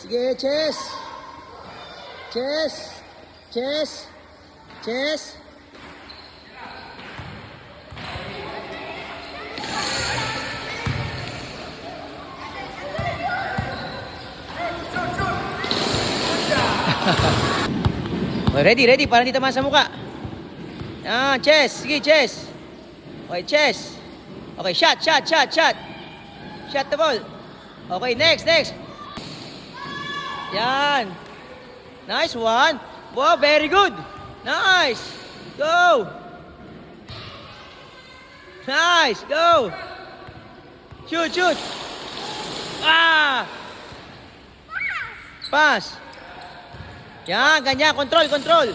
Sige, chess. Chess. Chess. Chess. Ready, ready, para hindi tamaan sa muka. Ah, chess, sige, chess. Okay, chess. Okay, shot, shot, shot, shot. Shot the ball. Okay, next, next. Yan. Nice one. Wow, very good. Nice. Go. Nice, go. Shoot, shoot. Ah. Pass. Yan, ganyan. Control, control.